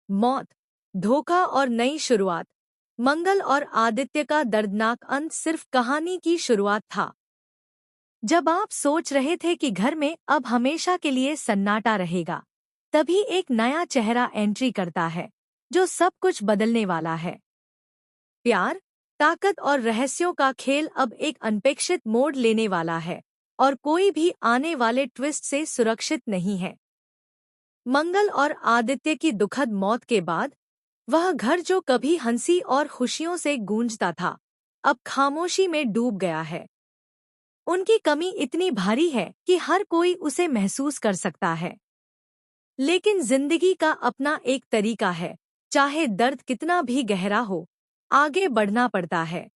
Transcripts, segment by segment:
मौत, धोखा और नई शुरुआत। मंगल और आदित्य का दर्दनाक अंत सिर्फ कहानी की शुरुआत था। जब आप सोच रहे थे कि घर में अब हमेशा के लिए सन्नाटा रहेगा, तभी एक नया चेहरा एंट्री करता है, जो सब कुछ बदलने वाला है। प्यार, ताकत और रहस्यों का खेल अब एक अनपेक्षित मोड़ लेने वाला है, और कोई भी आने वाले ट्विस्ट से सुरक्षित नहीं है। मंगल और आदित्य की दुखद मौत के बाद वह घर जो कभी हंसी और खुशियों से गूंजता था, अब खामोशी में डूब गया है। उनकी कमी इतनी भारी है कि हर कोई उसे महसूस कर सकता है। लेकिन जिंदगी का अपना एक तरीका है, चाहे दर्द कितना भी गहरा हो, आगे बढ़ना पड़ता है।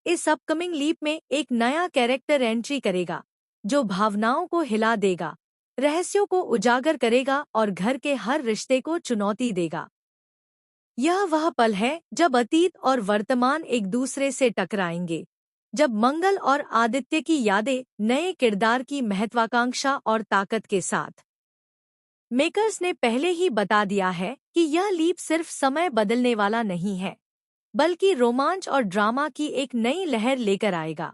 इस अपकमिंग लीप में एक नया कैरेक्टर एंट्री करेगा, जो भावनाओं को हिला देगा, रहस्यों को उजागर करेगा और घर के हर रिश्ते को चुनौती देगा। यह वह पल है जब अतीत और वर्तमान एक दूसरे से टकराएंगे, जब मंगल और आदित्य की यादें नए किरदार की महत्वाकांक्षा और ताकत के साथ। मेकर्स ने पहले ही बता दिया है कि यह लीप सिर्फ समय बदलने वाला नहीं है, बल्कि रोमांच और ड्रामा की एक नई लहर लेकर आएगा।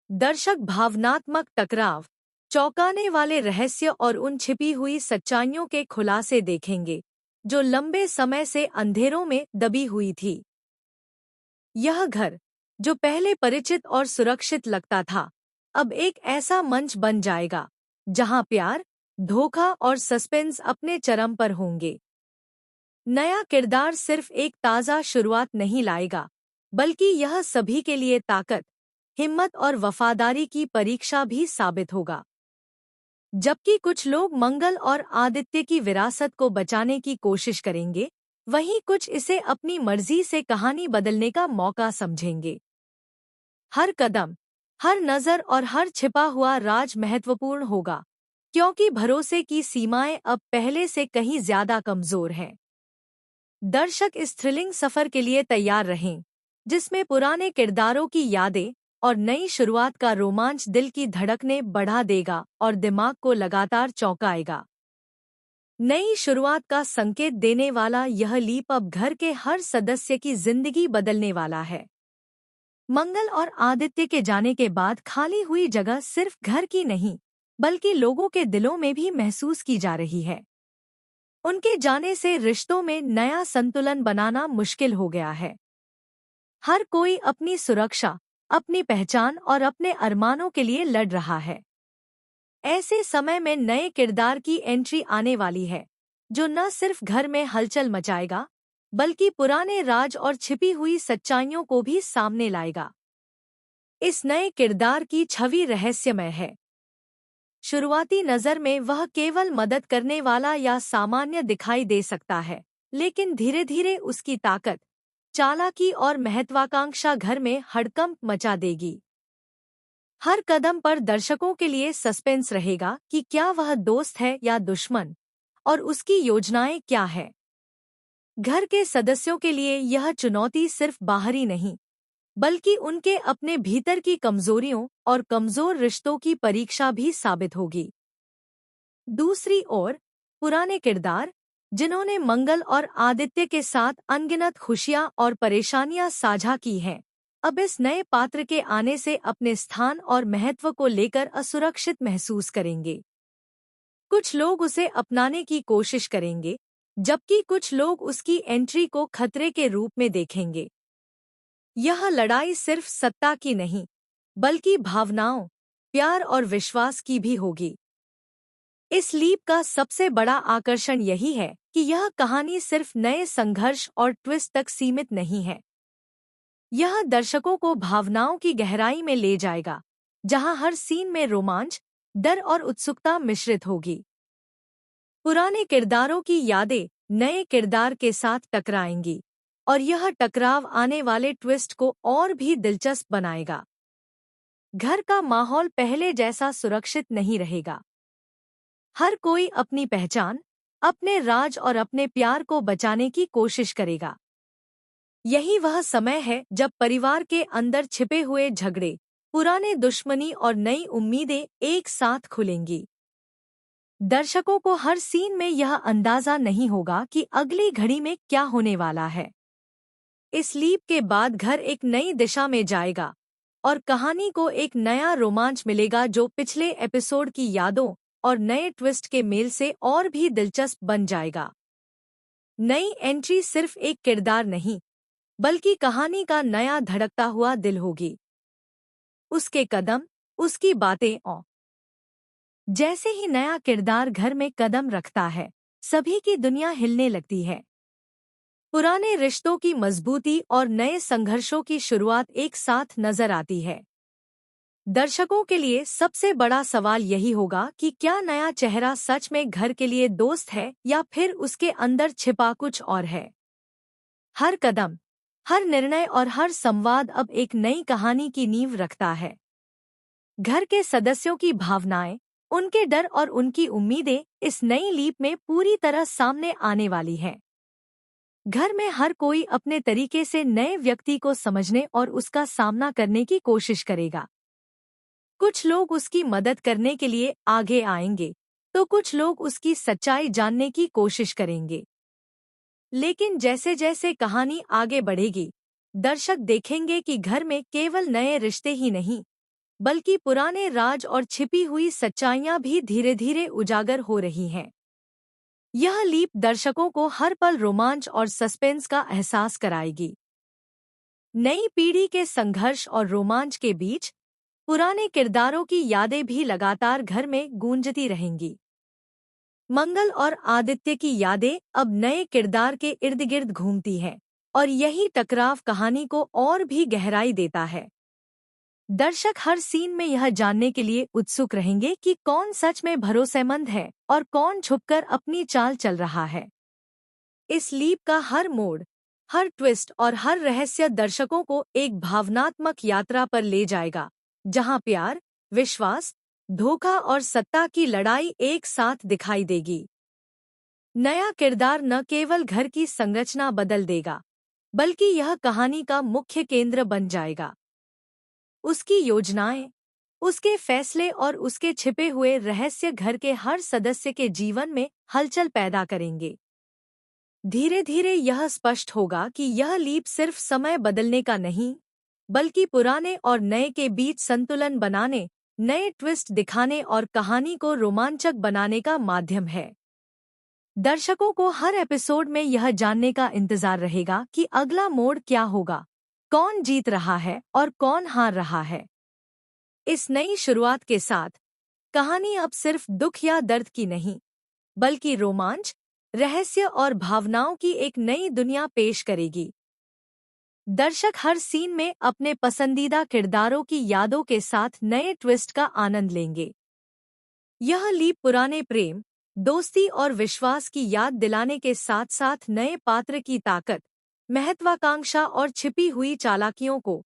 दर्शक भावनात्मक टकराव, चौंकाने वाले रहस्य और उन छिपी हुई सच्चाइयों के खुलासे देखेंगे, जो लंबे समय से अंधेरों में दबी हुई थी। यह घर, जो पहले परिचित और सुरक्षित लगता था, अब एक ऐसा मंच बन जाएगा जहां प्यार, धोखा और सस्पेंस अपने चरम पर होंगे। नया किरदार सिर्फ एक ताज़ा शुरुआत नहीं लाएगा, बल्कि यह सभी के लिए ताकत, हिम्मत और वफादारी की परीक्षा भी साबित होगा। जबकि कुछ लोग मंगल और आदित्य की विरासत को बचाने की कोशिश करेंगे, वहीं कुछ इसे अपनी मर्जी से कहानी बदलने का मौका समझेंगे। हर कदम, हर नज़र और हर छिपा हुआ राज महत्वपूर्ण होगा, क्योंकि भरोसे की सीमाएं अब पहले से कहीं ज्यादा कमजोर हैं। दर्शक इस थ्रिलिंग सफर के लिए तैयार रहें, जिसमें पुराने किरदारों की यादें और नई शुरुआत का रोमांच दिल की धड़कनें बढ़ा देगा और दिमाग को लगातार चौंकाएगा। नई शुरुआत का संकेत देने वाला यह लीप अब घर के हर सदस्य की जिंदगी बदलने वाला है। मंगल और आदित्य के जाने के बाद खाली हुई जगह सिर्फ घर की नहीं, बल्कि लोगों के दिलों में भी महसूस की जा रही है। उनके जाने से रिश्तों में नया संतुलन बनाना मुश्किल हो गया है। हर कोई अपनी सुरक्षा, अपनी पहचान और अपने अरमानों के लिए लड़ रहा है। ऐसे समय में नए किरदार की एंट्री आने वाली है, जो न सिर्फ घर में हलचल मचाएगा, बल्कि पुराने राज और छिपी हुई सच्चाइयों को भी सामने लाएगा। इस नए किरदार की छवि रहस्यमय है। शुरुआती नज़र में वह केवल मदद करने वाला या सामान्य दिखाई दे सकता है, लेकिन धीरे धीरे उसकी ताकत, चालाकी और महत्वाकांक्षा घर में हड़कंप मचा देगी। हर कदम पर दर्शकों के लिए सस्पेंस रहेगा कि क्या वह दोस्त है या दुश्मन, और उसकी योजनाएं क्या है। घर के सदस्यों के लिए यह चुनौती सिर्फ बाहरी नहीं, बल्कि उनके अपने भीतर की कमजोरियों और कमजोर रिश्तों की परीक्षा भी साबित होगी। दूसरी ओर, पुराने किरदार, जिन्होंने मंगल और आदित्य के साथ अनगिनत खुशियां और परेशानियां साझा की हैं, अब इस नए पात्र के आने से अपने स्थान और महत्व को लेकर असुरक्षित महसूस करेंगे। कुछ लोग उसे अपनाने की कोशिश करेंगे, जबकि कुछ लोग उसकी एंट्री को खतरे के रूप में देखेंगे। यह लड़ाई सिर्फ सत्ता की नहीं, बल्कि भावनाओं, प्यार और विश्वास की भी होगी। इस लीप का सबसे बड़ा आकर्षण यही है कि यह कहानी सिर्फ नए संघर्ष और ट्विस्ट तक सीमित नहीं है। यह दर्शकों को भावनाओं की गहराई में ले जाएगा, जहां हर सीन में रोमांच, डर और उत्सुकता मिश्रित होगी। पुराने किरदारों की यादें नए किरदार के साथ टकराएंगी, और यह टकराव आने वाले ट्विस्ट को और भी दिलचस्प बनाएगा। घर का माहौल पहले जैसा सुरक्षित नहीं रहेगा। हर कोई अपनी पहचान, अपने राज और अपने प्यार को बचाने की कोशिश करेगा। यही वह समय है जब परिवार के अंदर छिपे हुए झगड़े, पुराने दुश्मनी और नई उम्मीदें एक साथ खुलेंगी। दर्शकों को हर सीन में यह अंदाजा नहीं होगा कि अगली घड़ी में क्या होने वाला है। इस लीप के बाद घर एक नई दिशा में जाएगा और कहानी को एक नया रोमांच मिलेगा जो पिछले एपिसोड की यादों और नए ट्विस्ट के मेल से और भी दिलचस्प बन जाएगा। नई एंट्री सिर्फ एक किरदार नहीं, बल्कि कहानी का नया धड़कता हुआ दिल होगी। उसके कदम, उसकी बातें और जैसे ही नया किरदार घर में कदम रखता है, सभी की दुनिया हिलने लगती है। पुराने रिश्तों की मजबूती और नए संघर्षों की शुरुआत एक साथ नजर आती है। दर्शकों के लिए सबसे बड़ा सवाल यही होगा कि क्या नया चेहरा सच में घर के लिए दोस्त है या फिर उसके अंदर छिपा कुछ और है। हर कदम, हर निर्णय और हर संवाद अब एक नई कहानी की नींव रखता है। घर के सदस्यों की भावनाएं, उनके डर और उनकी उम्मीदें इस नई लीप में पूरी तरह सामने आने वाली हैं। घर में हर कोई अपने तरीके से नए व्यक्ति को समझने और उसका सामना करने की कोशिश करेगा। कुछ लोग उसकी मदद करने के लिए आगे आएंगे, तो कुछ लोग उसकी सच्चाई जानने की कोशिश करेंगे। लेकिन जैसे जैसे कहानी आगे बढ़ेगी, दर्शक देखेंगे कि घर में केवल नए रिश्ते ही नहीं, बल्कि पुराने राज और छिपी हुई सच्चाइयां भी धीरे धीरे उजागर हो रही हैं। यह लीप दर्शकों को हर पल रोमांच और सस्पेंस का एहसास कराएगी। नई पीढ़ी के संघर्ष और रोमांच के बीच पुराने किरदारों की यादें भी लगातार घर में गूंजती रहेंगी। मंगल और आदित्य की यादें अब नए किरदार के इर्द गिर्द घूमती हैं, और यही टकराव कहानी को और भी गहराई देता है। दर्शक हर सीन में यह जानने के लिए उत्सुक रहेंगे कि कौन सच में भरोसेमंद है और कौन छुपकर अपनी चाल चल रहा है। इस लीप का हर मोड़, हर ट्विस्ट और हर रहस्य दर्शकों को एक भावनात्मक यात्रा पर ले जाएगा, जहां प्यार, विश्वास, धोखा और सत्ता की लड़ाई एक साथ दिखाई देगी। नया किरदार न केवल घर की संरचना बदल देगा, बल्कि यह कहानी का मुख्य केंद्र बन जाएगा। उसकी योजनाएं, उसके फैसले और उसके छिपे हुए रहस्य घर के हर सदस्य के जीवन में हलचल पैदा करेंगे। धीरे धीरे यह स्पष्ट होगा कि यह लीप सिर्फ समय बदलने का नहीं, बल्कि पुराने और नए के बीच संतुलन बनाने, नए ट्विस्ट दिखाने और कहानी को रोमांचक बनाने का माध्यम है। दर्शकों को हर एपिसोड में यह जानने का इंतजार रहेगा कि अगला मोड़ क्या होगा, कौन जीत रहा है और कौन हार रहा है। इस नई शुरुआत के साथ कहानी अब सिर्फ दुख या दर्द की नहीं, बल्कि रोमांच, रहस्य और भावनाओं की एक नई दुनिया पेश करेगी। दर्शक हर सीन में अपने पसंदीदा किरदारों की यादों के साथ नए ट्विस्ट का आनंद लेंगे। यह लीप पुराने प्रेम, दोस्ती और विश्वास की याद दिलाने के साथ साथ नए पात्र की ताकत, महत्वाकांक्षा और छिपी हुई चालाकियों को